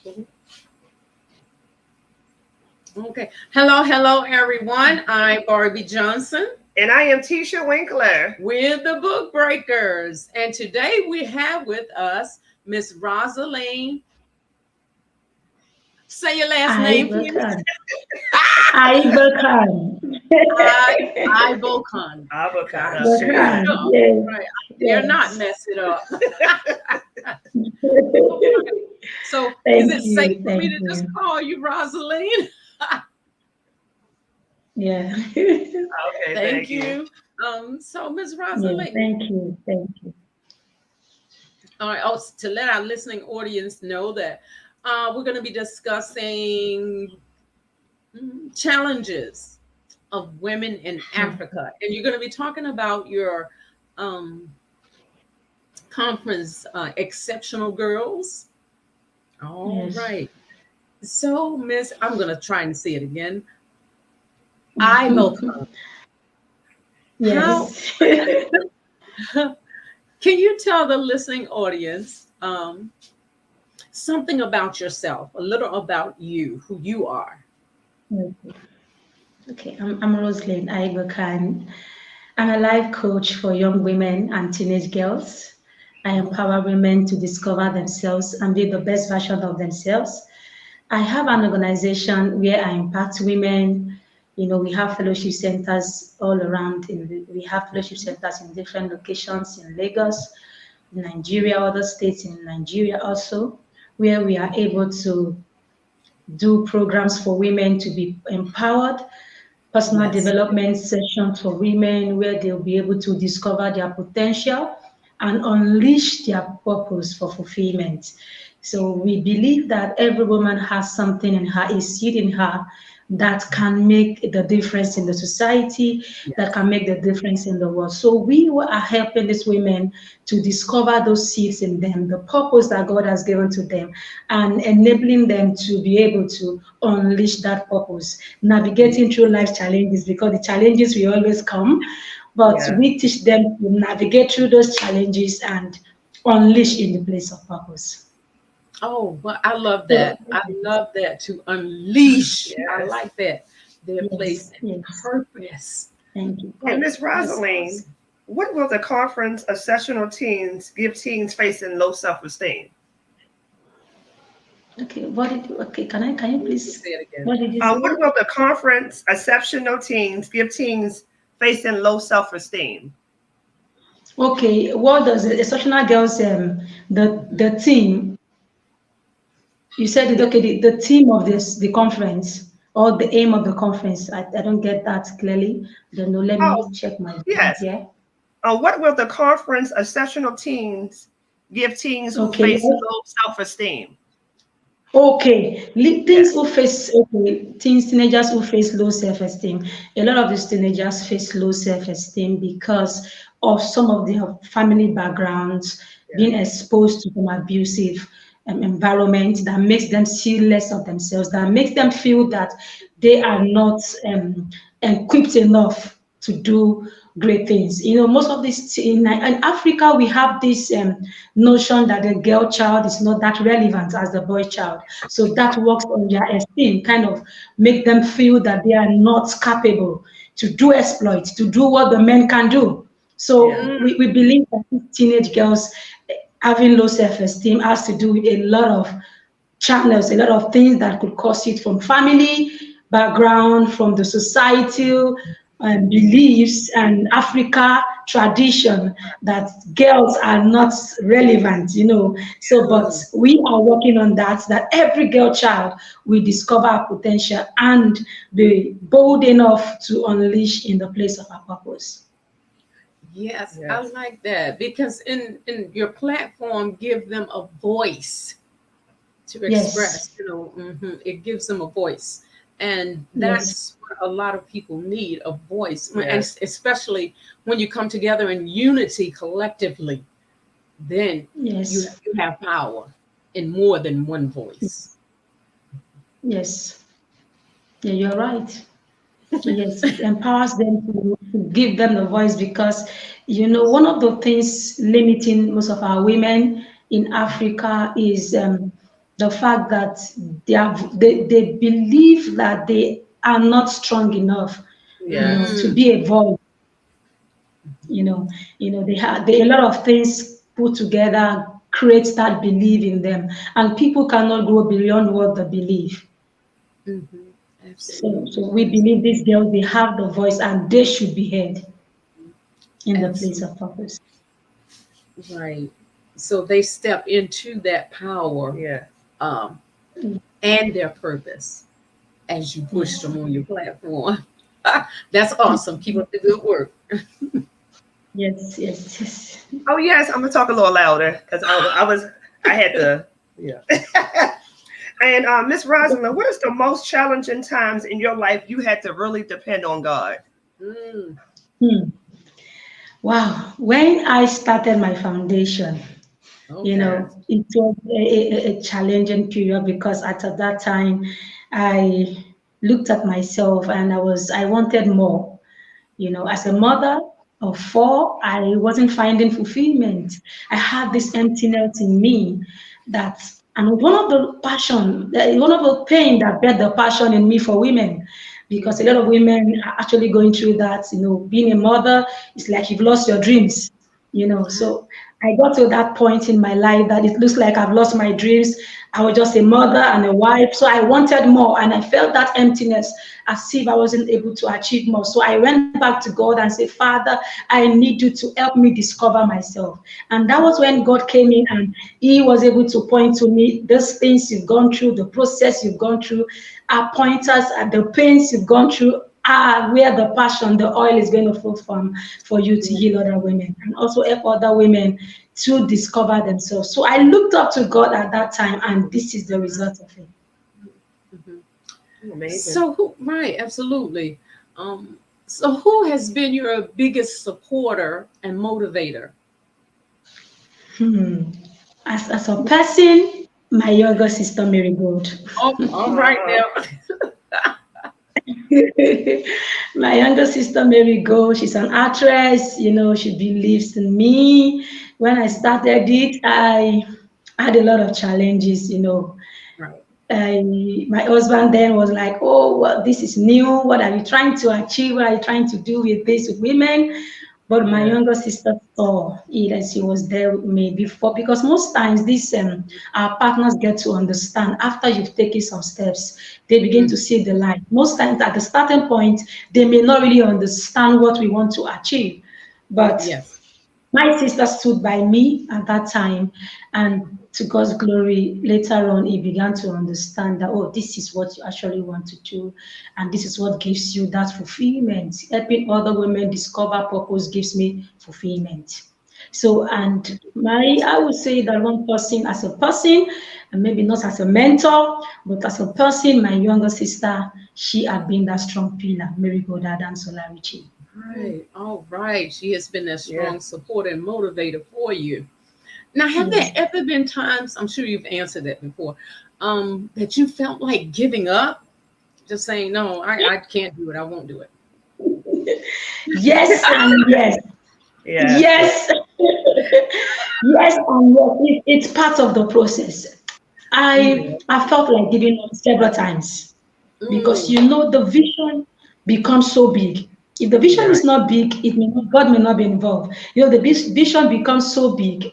Okay. Hello, everyone. I'm Barbie Johnson. And I am Tisha Winkler. We're the Book Breakers. And today we have with us Miss Roseline. Say your last name, please. Aigbokhan. Aigbokhan. Avocado. Yes. Right. Dare not mess it up. So is it safe for me to just call you Roseline? Yeah. Okay, Thank you. So Miss Yeah, Roseline. thank you. Thank you. All right. Oh, to let our listening audience know that we're going to be discussing challenges of women in Africa, and you're going to be talking about your um, conference, Exceptional Girls. All Yes. right. So, Miss, I'm going to try and say it again. Aigbokhan. How Yes. can you tell the listening audience something about yourself, a little about you, who you are? Okay, I'm Roseline Aigbokhan. I'm a life coach for young women and teenage girls. I empower women to discover themselves and be the best version of themselves. I have an organization where I impact women. You know, we have fellowship centers all around. We have fellowship centers in different locations in Lagos, Nigeria, other states in Nigeria also, where we are able to do programs for women to be empowered, personal Yes. development sessions for women where they'll be able to discover their potential and unleash their purpose for fulfillment. So we believe that every woman has something in her, a seed in her that can make the difference in the society, that Yes. can make the difference in the world. So we are helping these women to discover those seeds in them, the purpose that God has given to them, and enabling them to be able to unleash that purpose, navigating through life challenges because the challenges will always come, but Yeah. we teach them to navigate through those challenges and unleash in the place of purpose. Oh, well, I love So, that. I love that to unleash. I Yes. like that. Their place yes, and yes. purpose. Thank you. And Oh, Miss that's Rosaline, awesome. what will the conference of sessional teens give teens facing low self-esteem? Okay, what did you, okay, can you You can say please, it again. what did you say? What will the conference exceptional teens give teens facing low self-esteem? Okay, what does the exceptional girls, the team, you said it, Yeah. okay, the theme of the conference or the aim of the conference, I don't get that clearly. Don't know, let Oh, me check my book yes. here. What will the conference of sessional teens give teens who Okay, face low self-esteem? okay, Yes. teens who face, okay, teenagers who face low self-esteem. A lot of these teenagers face low self-esteem because of some of their family backgrounds, Yeah. being exposed to some abusive environment that makes them see less of themselves, that makes them feel that they are not equipped enough to do great things. You know, most of this in Africa, we have this notion that the girl child is not that relevant as the boy child. So that works on their esteem, kind of make them feel that they are not capable to do exploits, to do what the men can do. Yeah. So we believe that these teenage girls having low self-esteem has to do with a lot of channels, a lot of things that could cause it from family background, from the societal beliefs and Africa tradition that girls are not relevant, you know. So, but Mm. we are working on that, that every girl child will discover her potential and be bold enough to unleash in the place of her purpose. Yes, I Yes. like that because in your platform, give them a voice to express. Yes, It gives them a voice, and yes, that's what a lot of people need, a voice, and Yes. especially when you come together in unity collectively, then you yes, you have power in more than one voice. yes. Yeah, you're right. Yes, it empowers them to give them the voice because, you know, one of the things limiting most of our women in Africa is the fact that they believe that they are not strong enough, Yes. to Mm. be a voice. you know they, a lot of things put together creates that belief in them, and people cannot grow beyond what they believe. Hmm. So Absolutely. we believe these girls, they have the voice and they should be heard in the place Absolutely. of purpose. Right. So they step into that power, Yes. um, and their purpose as you push Yes, them on your platform. That's awesome. Keep up the good work. yes, yes, yes. Oh yes, I'm gonna talk a little louder because I had to. Yeah. And Miss Rosalind, what is the most challenging times in your life you had to really depend on God? Mm. Hmm. Wow, when I started my foundation, Okay. it was a challenging period because at that time I looked at myself and I wanted more. As a mother of four, I wasn't finding fulfillment. I had this emptiness in me that, and one of the passion, one of the pain that bred the passion in me for women, because a lot of women are actually going through that. Being a mother is like you've lost your dreams. So I got to that point in my life that it looks like I've lost my dreams. I was just a mother and a wife, so I wanted more, and I felt that emptiness as if I wasn't able to achieve more. So I went back to God and said, Father, I need you to help me discover myself. And that was when God came in and He was able to point to me, those things you've gone through, the process you've gone through, are pointers at the pains you've gone through, are where the passion, the oil is going to flow from for you to heal other women and also help other women to discover themselves. So I looked up to God at that time, and this is the result of it. Mhm. Amazing. So who, right, absolutely. Um, so who has been your biggest supporter and motivator? Hmm. As a person, my younger sister Marigold. Oh, all right Uh, now. My younger sister Mary Go, she's an actress, she believes in me. When I started it, I had a lot of challenges. Right. My husband then was like, oh, well, this is new. What are you trying to achieve? What are you trying to do with this with women? But my yeah. younger sister saw it, and she was there with me before, because most times these our partners get to understand after you've taken some steps, they begin to Mm. see the light. Most times at the starting point, they may not really understand what we want to achieve. But Yes. my sister stood by me at that time, and to God's glory, later on, he began to understand that, oh, this is what you actually want to do, and this is what gives you that fulfillment. Helping other women discover purpose gives me fulfillment. So, and I would say that one person, as a person, and maybe not as a mentor, but as a person, my younger sister, she had been that strong pillar, Mary Goddard and Solarichi. Right. All right. She has been a Yeah. strong support and motivator for you. Now, have there Yes. ever been times, I'm sure you've answered that before, that you felt like giving up? Just saying, no, I can't do it. I won't do it. Yes and yes. Yes. Yes. Yes and yes. It's part of the process. Yeah. I felt like giving up several times because Mm. the vision becomes so big. If the vision Yeah. is not big, God may not be involved. The vision becomes so big,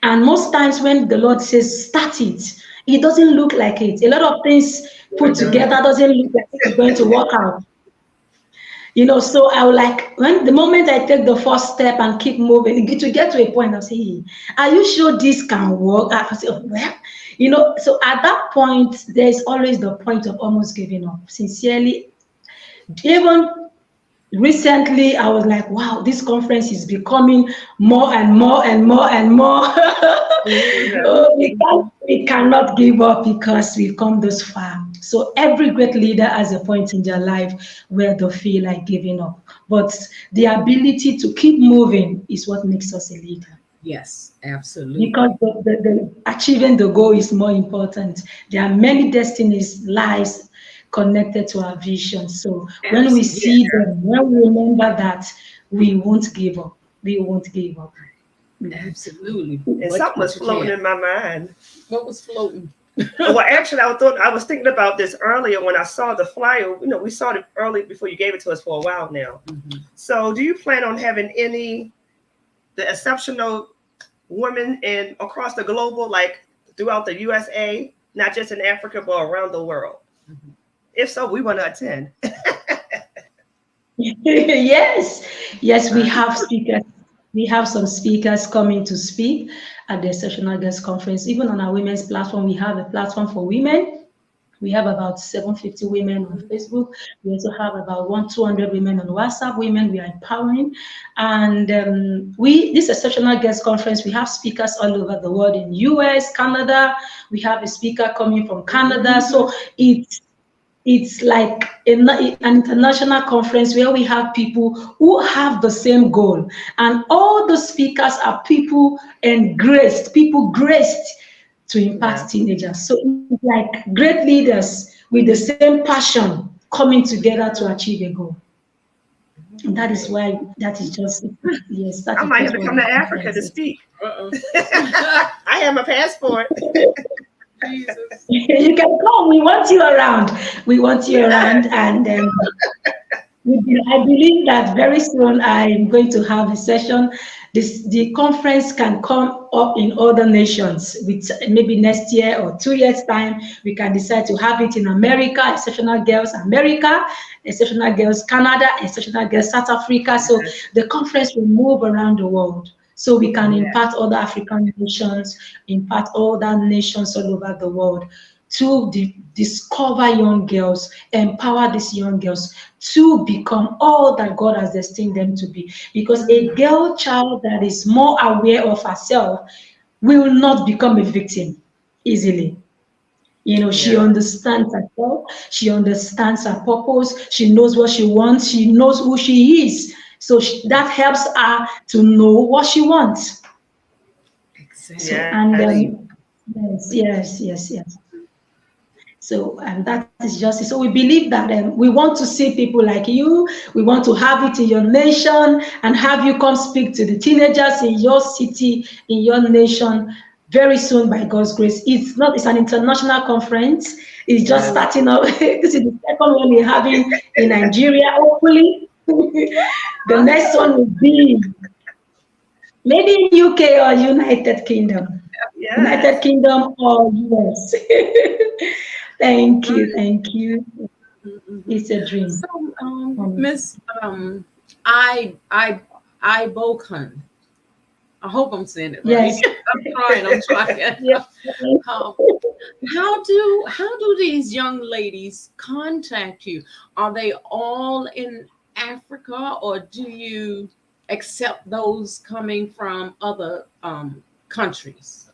and most times when the Lord says start it, it doesn't look like it. A lot of things put It does. together doesn't look like it's going to work out. So I would like, when the moment I take the first step and keep moving, to get to a point, I'll say, "Hey, are you sure this can work?" I say, "Oh, well, so at that point, there's always the point of almost giving up. Sincerely, even recently, I was like, wow, this conference is becoming more and more and more and more. Yeah. Mhm. Oh, Mhm. we cannot give up because we've come this far. So every great leader has a point in their life where they feel like giving up. But the ability to keep moving is what makes us a leader. Yes, Because absolutely. achieving the goal is more important. There are many destinies, lives connected to our vision. So when we Absolutely. see them, when we remember that, we won't give up. We won't give up. Absolutely. And something was What you floating can. in my mind. What was floating? Well, actually, I was thinking about this earlier when I saw the flyer. You know, we saw it early before you gave it to us for a while now. Mhm. So, do you plan on having the exceptional women in across the global, like throughout the USA, not just in Africa, but around the world? Mhm. If so, we want to attend. Yes, yes, we Uh, have speakers. We have some speakers coming to speak at the Sessional Guest Conference. Even on our women's platform, we have a platform for women. We have about 750 women on Facebook. We also have about 200 women on WhatsApp. Women we are empowering, and this Exceptional Guest Conference. We have speakers all over the world in US, Canada. We have a speaker coming from Canada. So it's like an international conference where we have people who have the same goal, and all the speakers are people graced to yeah. impact teenagers. So it's like great leaders with the same passion coming together to achieve a goal. And that is Right. why that is just yes, that I is might have just to what come the to Africa conference to is. speak. Uh-oh. I have my passport. Jesus. You can come. We want you around. We want you around, Yes. and I believe that very soon I'm going to have a session. The conference can come up in other nations with maybe next year or 2 years time. We can decide to have it in America, Exceptional Girls America, Exceptional Girls Canada, Exceptional Girls South Africa. So the conference will move around the world. So we can Yeah. impact other African nations, impact other nations all over the world to discover young girls, empower these young girls to become all that God has destined them to be. Because a girl child that is more aware of herself will not become a victim easily. You know, she Yeah. understands herself, she understands her purpose, she knows what she wants, she knows who she is. So that helps her to know what she wants. So, Exactly. and Yes. yes, yes, yes, yes. So that is just it. So we believe that we want to see people like you. We want to have it in your nation and have you come speak to the teenagers in your city, in your nation, very soon by God's grace. It's not. It's an international conference. It's just Yes. starting up. This is the second one we're having in Nigeria. Hopefully, the next one will be maybe in UK or United Kingdom. United Yes. Kingdom or US. Thank Right. you, thank you. Mm-hmm. It's a dream. So, Honestly. Miss I Bokhan. I hope I'm saying it right. Yes. I'm trying. I'm trying. Yes. um, how do these young ladies contact you? Are they all in Africa, or do you accept those coming from other countries?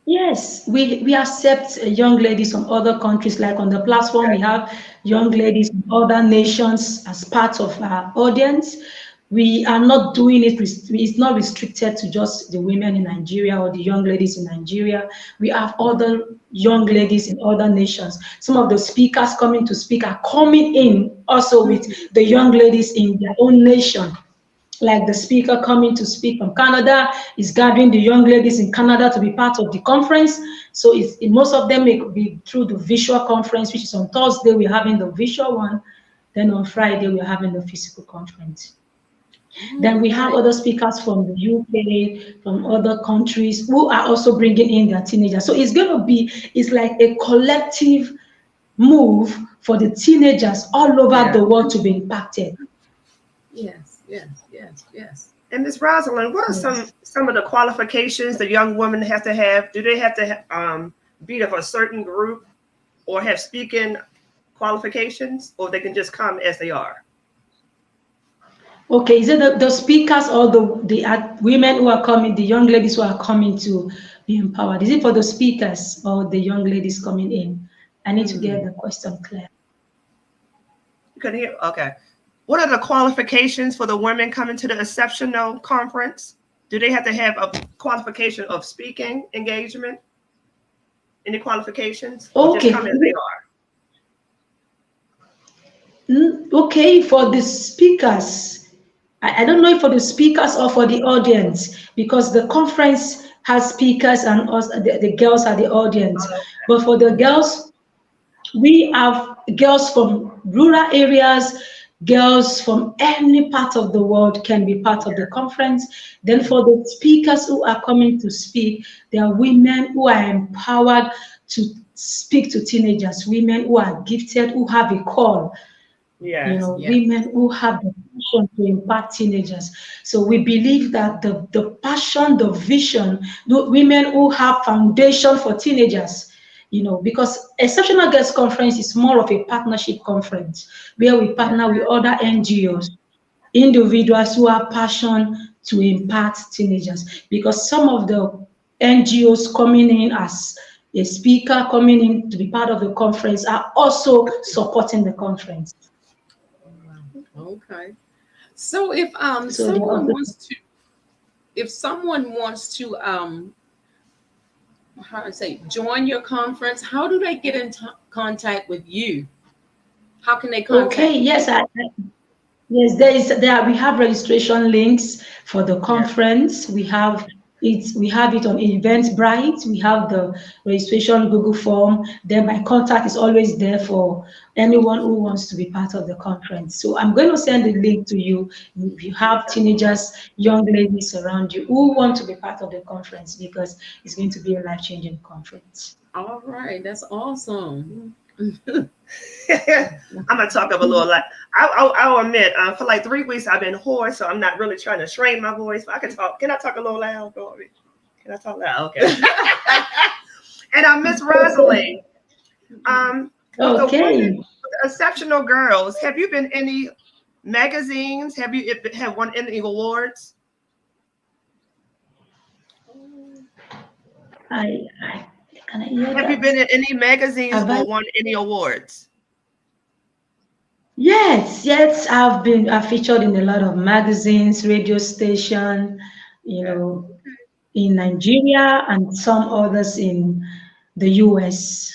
Yes, we accept young ladies from other countries. Like on the platform, we have young ladies from other nations as part of our audience. We are not doing it, it's not restricted to just the women in Nigeria or the young ladies in Nigeria. We have other young ladies in other nations. Some of the speakers coming to speak are coming in also with the young ladies in their own nation. Like the speaker coming to speak from Canada is gathering the young ladies in Canada to be part of the conference. So most of them may be through the visual conference, which is on Thursday, we're having the visual one. Then on Friday, we're having the physical conference. Then All we have right. other speakers from the UK, from other countries who are also bringing in their teenagers. So it's like a collective move for the teenagers all over Yeah. the world to be impacted. Yes, yes, yes, yes. And Miss Rosalind, what are Yes. some of the qualifications the young women have to have? Do they have to be of a certain group or have speaking qualifications, or they can just come as they are? Okay, is it the speakers or the women who are coming, the young ladies who are coming to be empowered? Is it for the speakers or the young ladies coming in? I need to get Mm. the question clear. You can hear. Okay. What are the qualifications for the women coming to the exceptional conference? Do they have to have a qualification of speaking engagement? Any qualifications, or just Okay, come as they are? okay, for the speakers. I don't know if for the speakers or for the audience, because the conference has speakers and us, the girls are the audience. Oh, But for the girls, we have girls from rural areas, girls from any part of the world can be part of the conference. Then for the speakers who are coming to speak, there are women who are empowered to speak to teenagers, women who are gifted, who have a call, yes. Yes. women who have the passion to impact teenagers. So we believe that the passion, the vision, the women who have foundation for teenagers, because Exceptional Girls Conference is more of a partnership conference where we Yes. partner with other NGOs, individuals who have passion to impact teenagers. Because some of the NGOs coming in as a speaker, coming in to be part of the conference, are also supporting the conference. Okay. So if So they also, someone wants to how to say join your conference, how do they get in contact with you? How can they okay, contact you? yes, yes, there we have registration links for the Yes. conference. We have it on Eventbrite. We have the registration Google form. Then my contact is always there for anyone who wants to be part of the conference. So I'm going to send the link to you if you have teenagers, young ladies around you who want to be part of the conference, because it's going to be a life-changing conference. All right, that's awesome. I'm gonna talk up a little lot. I'll admit, for like 3 weeks I've been hoarse, so I'm not really trying to strain my voice. But I can talk. Can I talk a little loud, Dory? Can I talk loud? Okay. And I Miss Rosalie. With the women, Okay. with the exceptional girls, have you been any magazines? Have you have won any awards? I can I hear Have you that? been in any magazines Have I? or won any awards? Yes, yes, I've featured in a lot of magazines, radio station, you Okay. know, in Nigeria and some others in the US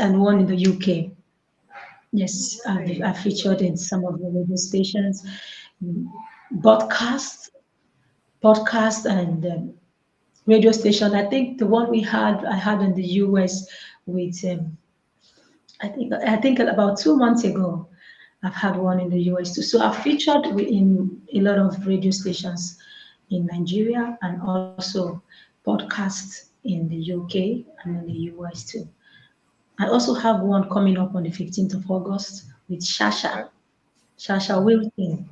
and one in the UK. All Yes, right. I've featured in some of the radio stations, mm, broadcast, podcast and radio station. I think the one I had in the US with I think about 2 months ago, I've had one in the US too. So I've featured in a lot of radio stations in Nigeria and also podcasts in the UK and in the US too. I also have one coming up on the 15th of August with Okay. Shasha Wilson.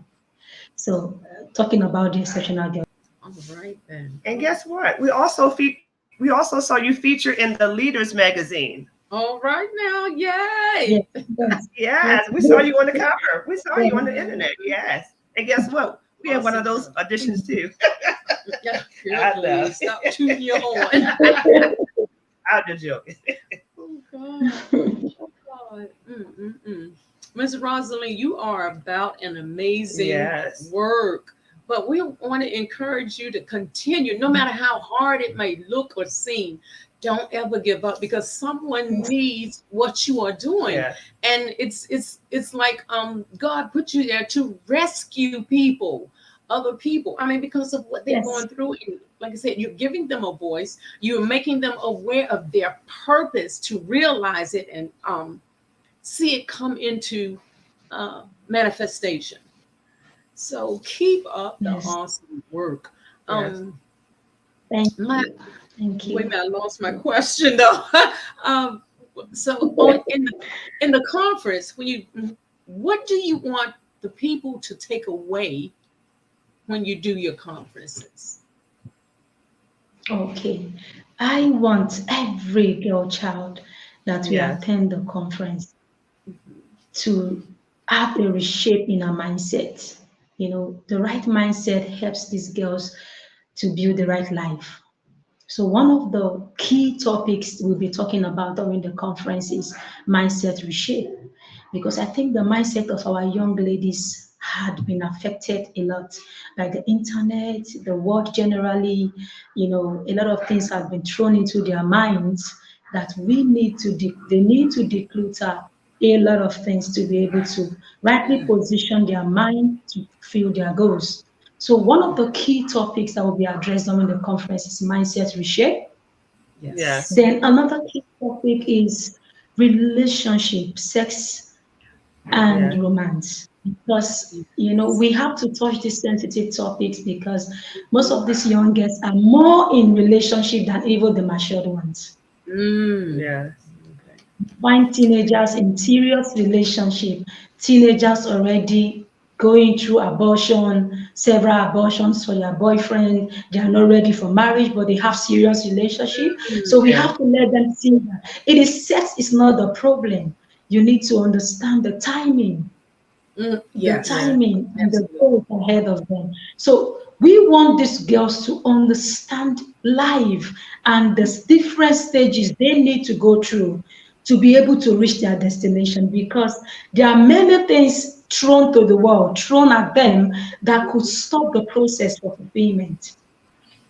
So talking about the exceptional girl. All right then. And guess what? We also saw you feature in the Leaders magazine. All right now, Yes, yay! yes, yes, Yes, we saw yes, you on the cover. We saw you on the yes. internet. Yes. And guess what? We had one of Awesome those stuff. auditions too. Yeah, girl, I know. please stop tooting your horn. I'm just joking. Oh God. Oh God. Mm-mm-mm. Miss Rosalind, you are about an amazing Yes. work. But we want to encourage you to continue, no matter how hard it may look or seem. Don't ever give up because someone needs what you are doing. Yeah. And it's like God put you there to rescue people, other people. I mean, because of what they're Yes, going through. And like I said, you're giving them a voice, you're making them aware of their purpose to realize it and see it come into manifestation. So keep up the yes. awesome work. Yes. Um, Thank my you. Thank wait a you. minute, I lost my question though. um, so on in the conference, when you, what do you want the people to take away when you do your conferences? Okay. I want every girl child that will Yes. attend the conference to have a reshape in our mindset. The right mindset helps these girls to build the right life. So one of the key topics we'll be talking about during the conference is mindset reshape, because I think the mindset of our young ladies had been affected a lot by the internet, the world generally. A lot of things have been thrown into their minds that they need to declutter a lot of things to be able to rightly Yeah. position their mind to fulfill their goals. So one of the key topics that will be addressed during the conference is mindset reshape. Yes. Yes. Then another key topic is relationship, sex, and Yes. romance. Because we have to touch these sensitive topics because most Mhm. of these young girls are more in relationship than even the matured ones. Mm. Yes. Okay. Find teenagers in serious relationship, teenagers already going through abortion, several abortions for their boyfriend. They are not ready for marriage, but they have serious relationship. So we Yes. have to let them see that it is sex is not the problem. You need to understand Mm. the Yes. Yes. timing and the Absolutely. goals ahead of them. So we want these girls to understand life and the different stages they need to go through to be able to reach their destination because there are many things thrown to the world, thrown at them that could stop the process for fulfillment.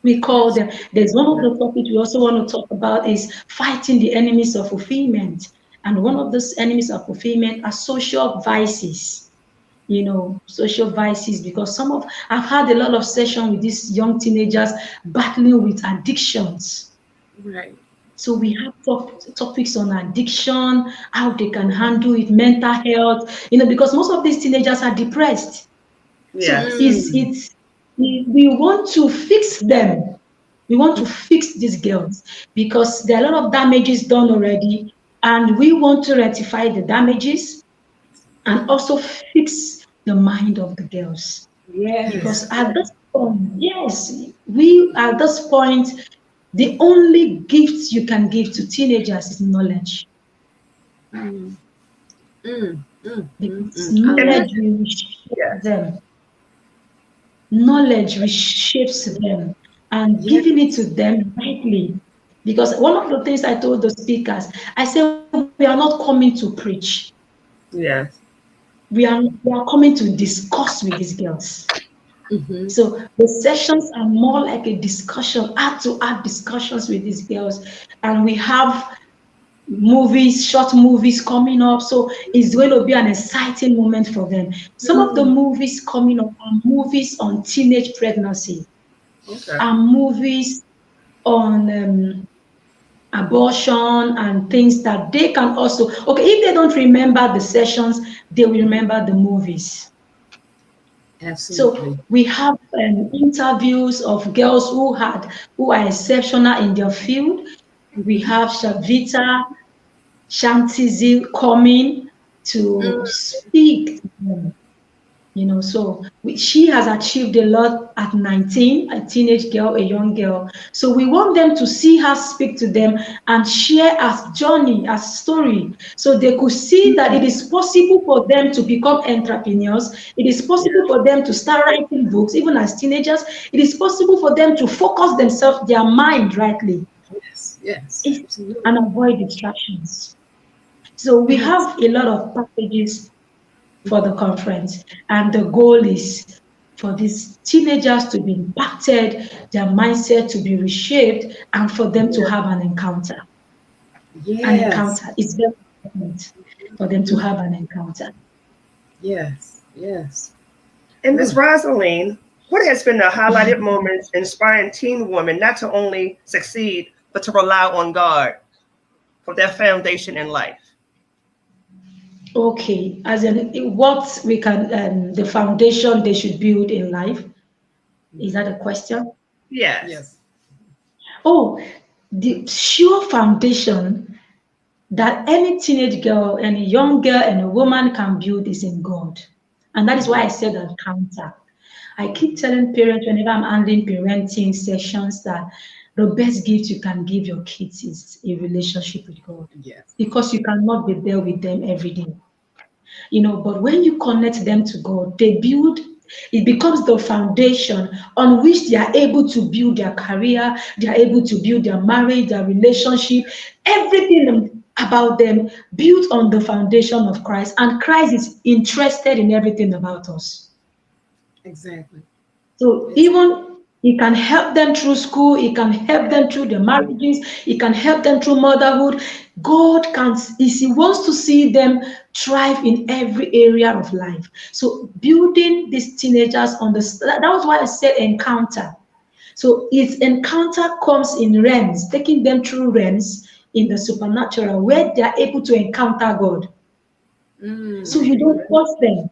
We call them, there's one of Yes. the topics we also want to talk about is fighting the enemies of fulfillment. And one of those enemies of fulfillment are social vices, social vices, because I've had a lot of session with these young teenagers battling with addictions. Right. So we have topics on addiction, how they can handle it, mental health, because most of these teenagers are depressed. So Yes. Mm. we want to fix them. We want to fix these girls because there are a lot of damages done already, and we want to rectify the damages and also fix the mind of the girls. Yes. Because at this point, yes, we at this point, the only gift you can give to teenagers is knowledge. Mm. Mm. Mm. Mm. Because Mm. I And like knowledge that. will shape yes. them. Knowledge reshapes them and giving it to Yes. them rightly. Because one of the things I told the speakers, I said, we are not coming to preach. Yes. We are coming to discuss with these girls. Mm-hmm. So the sessions are more like a discussion, heart-to-heart discussions with these girls. And we have movies, short movies coming up. So it's going to be an exciting moment for them. Some of the Mm. movies coming up are movies on teenage pregnancy, Okay. are movies on abortion and things that they can also, okay, if they don't remember the sessions, they will remember the movies. So Absolutely. we have interviews of girls who are exceptional in their field. We Mm-hmm. have Shavita Shantizi coming to Mm. speak to them. So she has achieved a lot at 19, a teenage girl, a young girl. So we want them to see her speak to them and share as journey, as story, so they could see that it is possible for them to become entrepreneurs. It is possible Yes. for them to start writing books, even as teenagers. It is possible for them to focus themselves, their mind rightly, Yes. Yes. and Absolutely. avoid distractions. So we Yes. have a lot of packages for the conference. And the goal is for these teenagers to be impacted, their mindset to be reshaped, and for them to Yes. have an encounter. An Yes. encounter is very important for them to Mm. have an encounter. Yes. Yes. And Miss Ooh. Rosaline, what has been the highlighted moments inspiring teen women not to only succeed, but to rely on God for their foundation in life? Okay, as in what we can, the foundation they should build in life. Is Mm-hmm. that a question? Yes. Yes. Oh, the sure foundation that any teenage girl, any young girl, and a woman can build is in God. And that is why I said encounter. I keep telling parents whenever I'm handling parenting sessions that the best gift you can give your kids is a relationship with God Yes. because you cannot be there with them every day. But when you connect them to God, it becomes the foundation on which they are able to build their career, they are able to build their marriage, their relationship, everything about them built on the foundation of Christ. And Christ is interested in everything about us. Exactly. So Exactly. even it can help them through school, it can help them through their marriages, it can help them through motherhood. God can, He wants to see them thrive in every area of life. So building these teenagers on that was why I said encounter. So its encounter comes in realms, taking them through realms in the supernatural where they are able to encounter God. So Mm. you don't force them.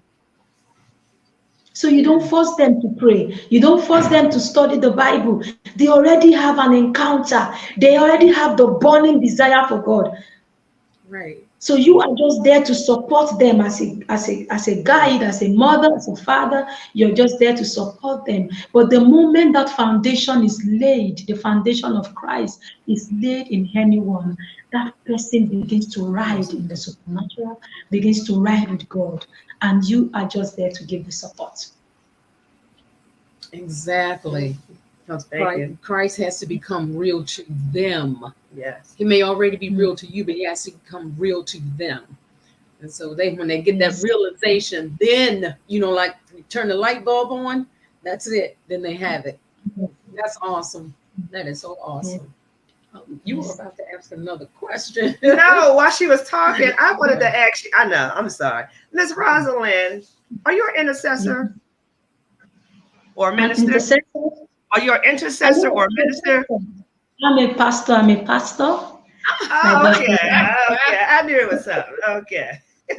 So you don't Yeah. force them to pray. You don't force them to study the Bible. They already have an encounter. They already have the burning desire for God. Right. So you are just there to support them as a guide, as a mother, as a father. You're just there to support them. But the moment that foundation is laid, the foundation of Christ is laid in anyone, that person begins to ride in the supernatural, begins to ride with God, and you are just there to give the support. Exactly. Because Thank you. Christ has to become real to them. Yes. He may already be Mm. real to you, but he has to become real to them. And so when they get that Yes. realization, then like you turn the light bulb on, that's it. Then they have it. That's awesome. That is so Yes. awesome. You were Yes. about to ask another question. No, while she was talking, I wanted to ask you. I know. I'm sorry, Miss Rosalind. Are you an Yes. intercessor or a An minister? intercessor. Are you an Are intercessor you or a a minister? pastor? I'm a pastor. I'm a pastor. By Oh, God's okay. grace, Okay. I knew it was something. Okay.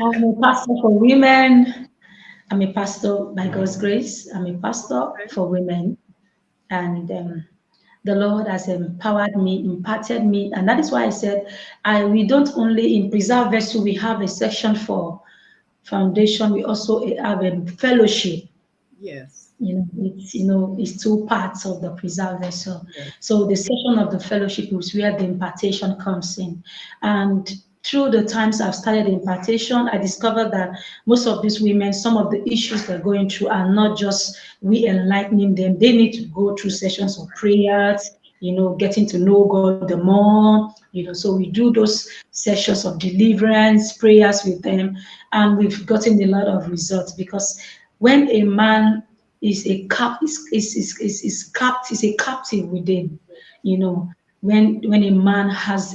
I'm a pastor for women. I'm a pastor by God's grace. I'm a pastor for women, and the Lord has empowered me, imparted me, and that is why I said, we don't only in Preserve Vessel we have a section for foundation. We also have a fellowship. Yes. It's two parts of the preserve vessel. Yes. So the session of the fellowship is where the impartation comes in. And through the times I've started the impartation, I discovered that most of these women, some of the issues they're going through are not just we enlightening them. They need to go through sessions of prayers, getting to know God the more, so we do those sessions of deliverance, prayers with them, and we've gotten a lot of results because when a man is a captive within, when a man has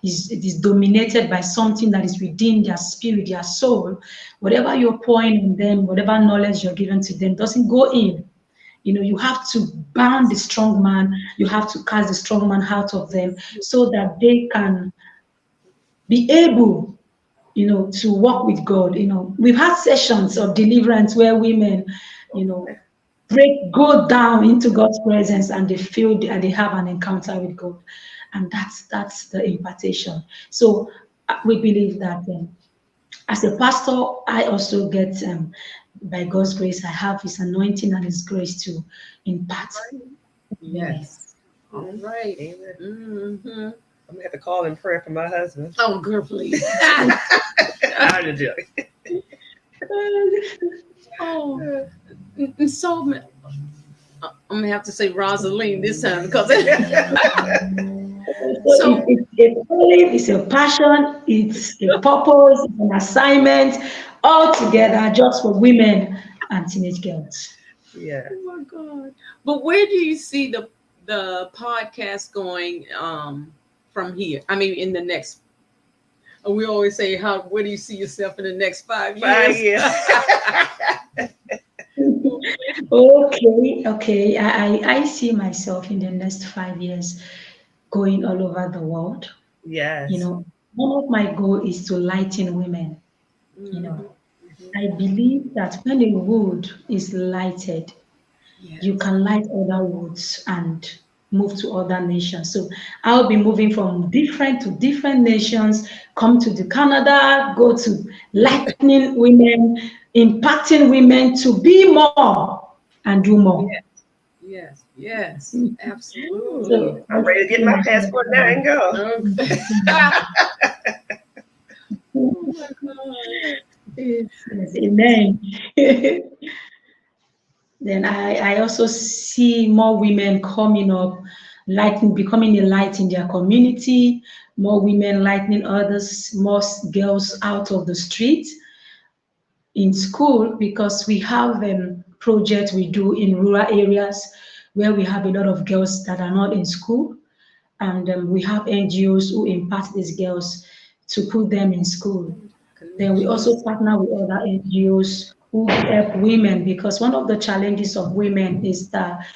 is dominated by something that is within their spirit, their soul, whatever you're pouring on them, whatever knowledge you're giving to them doesn't go in. You have to bound the strong man, you have to cast the strong man out of them so that they can be able, to walk with God. We've had sessions of deliverance where women, go down into God's presence and they feel and they have an encounter with God, and that's the impartation. So we believe that as a pastor, I also get by God's grace, I have His anointing and His grace to impart women. Yes. All right. Amen. Mm-hmm. I'm gonna have to call in prayer for my husband. Oh, girl, please. I'm just joking. Oh, and so I'm gonna have to say Rosaline this time because So so it's a calling, it's a passion, it's a purpose, it's an assignment, all together just for women and teenage girls. Yeah. oh my God. But where do you see the podcast going from here? I mean, in the next. We always say, "How? Where do you see yourself in the next 5 years?" 5 years. Okay. I see myself in the next 5 years going all over the world. Yes. One of my goal is to lighten women. You Mhm, know, mhm. I believe that when a wood is lighted, you Yes. can light other woods and move to other nations. So I'll be moving from different to different nations, come to the Canada, go to lightning women, impacting women to be more and do more. Yes. Yes. Yes. So Absolutely. I'm I ready to get see my myself passport now and doing go. Okay. that. Oh my God. Yes, amen. Then I also see more women coming up, becoming a light in their community, more women lightening others, more girls out of the street in school, because we have projects we do in rural areas where we have a lot of girls that are not in school. and we have NGOs who impact these girls to put them in school. Then we also Connections. partner with other NGOs who help women, because one of the challenges of women is that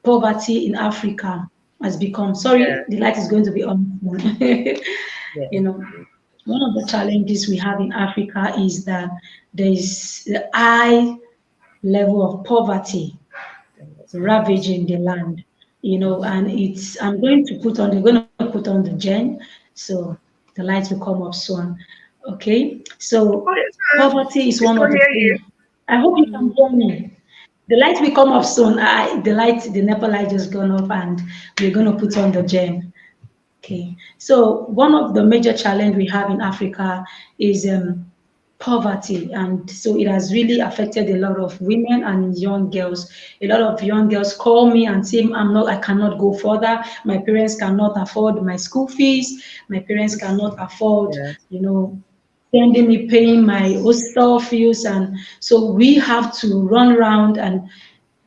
poverty in Africa has become, sorry, the light is going to be on. Yeah. You know, one of the challenges we have in Africa is that there is a high level of poverty ravaging the land, and it's, they're going to put on the gen, so the lights will come up soon. Okay, so Oh, it's fine. poverty is We one still of the hear you. things. I hope you can hear me. The light will come up soon. The NEPA light just gone up, and we're going to put on the gen. Okay, so one of the major challenge we have in Africa is poverty, and so it has really affected a lot of women and young girls. A lot of young girls call me and say, I cannot go further. My parents cannot afford my school fees. My parents cannot afford, Yes. you know, sending me paying my hostel fees, and so we have to run around and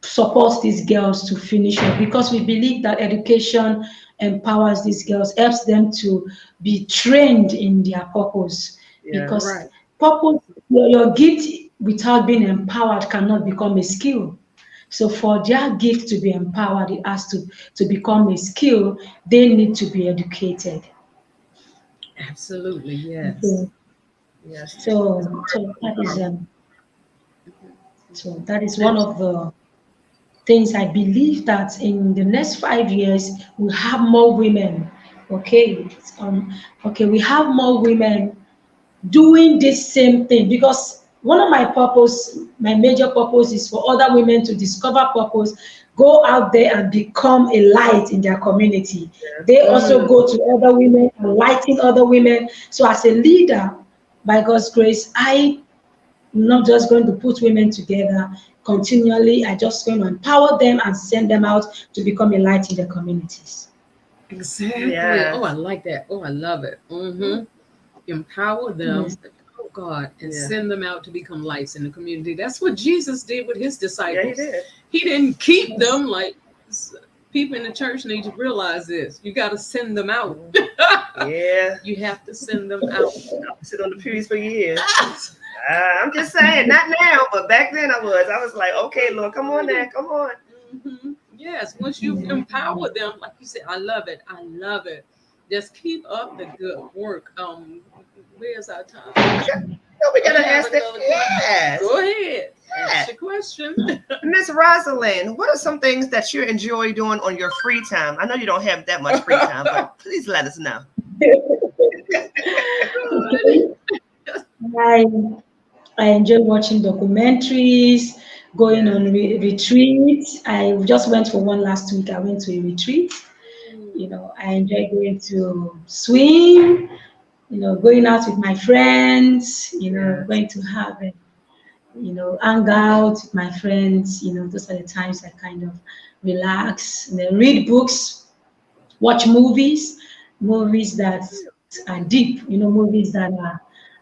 support these girls to finish up, because we believe that education empowers these girls, helps them to be trained in their purpose. Yeah. Because Right. purpose, your gift without being empowered cannot become a skill. So for their gift to be empowered, it has to become a skill. They need to be educated. Absolutely. Yes. Okay. Yes. So that is one Yes. of the things. I believe that in the next 5 years we'll have more women. Okay, okay, we have more women doing this same thing, because one of my major purpose is for other women to discover purpose, go out there and become a light in their community. They also Mm, go to other women and lighting other women. So as a leader, by God's grace, I'm not just going to put women together continually. I just going to empower them and send them out to become a light in their communities. exactly. Oh, I Yes. like that. Oh, I love it. Empower Yes. them, oh God, and Yeah. send them out to become lights in the community. That's what Jesus did with his Yeah, he disciples. did. He didn't keep Yes. them like people in the church need to realize this. You got to send them out. Mhm. Yeah. You have to send them out. I sit on the pews for years. I'm just saying, not now, but back then I was. I was like, okay, Lord, come on now, come on. Yes, once you Yeah. empower them, like you said, I love it. I love it. Just keep up the good work. Where's our time? I got, no, we Oh, you gotta have ask that. another question? Yes. Go ahead. Ask Yes. your question. Miss Rosalind, what are some things that you enjoy doing on your free time? I know you don't have that much free time, but please let us know. Okay. I I enjoy watching documentaries, going Yeah. on retreats. I just went for one last week. I went to a retreat. I enjoy going to swim, going out with my friends, Yes. going to have hang out with my friends. Those are the times I kind of relax and then read books, watch movies that are deep, movies that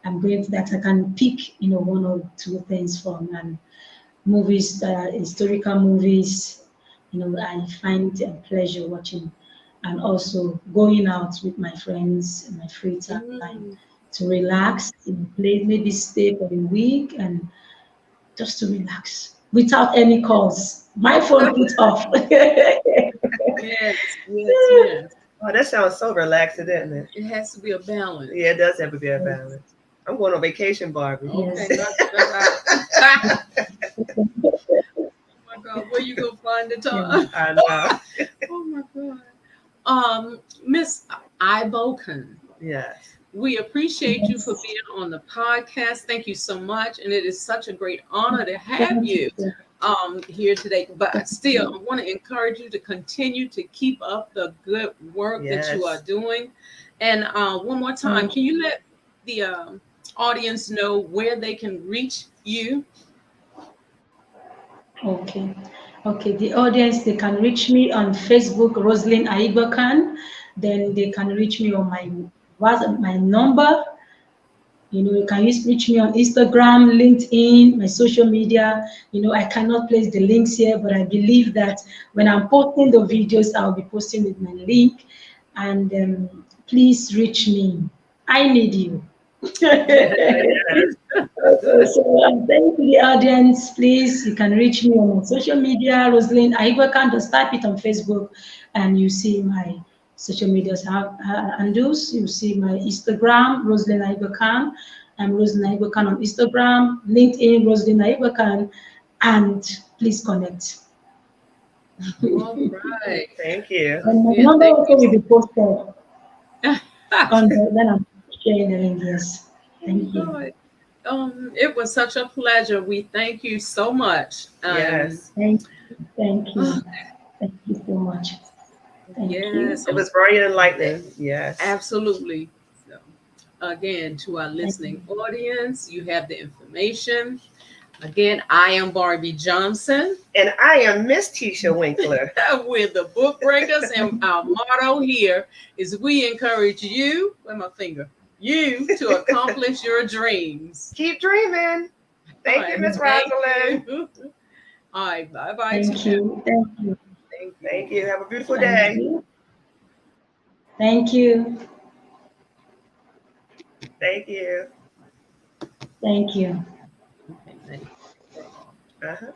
that I can pick, one or two things from, and movies that are historical movies, I find pleasure watching, and also going out with my friends in my free time Mm. to relax, play, maybe stay for a week, and just to relax without any calls. My phone put off. Yes, yes, yes. Oh, that sounds so relaxing, doesn't it? It has to be a balance. Yeah, it does have to be a balance. I'm going on vacation, Barbie. Okay, Yes. knock out. Oh my God, where you gonna find the Yeah. time? I know. Oh my God. Miss Ibokan, Yes. we appreciate you for Yes. being on the podcast. Thank you so much, and it is such a great honor to have Thank you you. here today. But still, Yeah. I want to encourage you to continue to keep up the good work that you are Yes. doing. And one more time, Thank can you let the audience know where they can reach you? Okay. Okay. The audience, they can reach me on Facebook, Roseline Aigbokhan. Then they can reach me on my number. You can reach me on Instagram, LinkedIn, my social media. I cannot place the links here, but I believe that when I'm posting the videos, I'll be posting with my link. and please reach me. I need you. Yes. So I'm saying to the audience, please, you can reach me on my social media, Roseline Aigbokhan. Just type it on Facebook, and you see my social media handles. You see my Instagram, Roseline Aigbokhan. I'm Roseline Aigbokhan on Instagram, LinkedIn, Roseline Aigbokhan, and please connect. All right. Thank you. And my Again, number thank also will be posted you. on the then I'm sharing the link. Yes. Oh, Thank you. God. It was such a pleasure. We thank you so much. Yes. Thank you. Thank you so much. Thank you. Yes, It was very enlightening. Yes. absolutely. So, again, to our Thank listening you. audience, you have the information. Again, I am Barbie Johnson And I am Miss Tisha Winkler. with the Book Breakers, and our motto here is we encourage you, where my finger, you to accomplish your dreams. Keep dreaming. All Thank you, right, Miss thank Rosalind. you. All right, bye bye to Thank now. you. Thank you. Thank you. Thank you. Have a beautiful Thank day. you. Thank you. Thank you. Thank you. Okay, thank you. Uh-huh.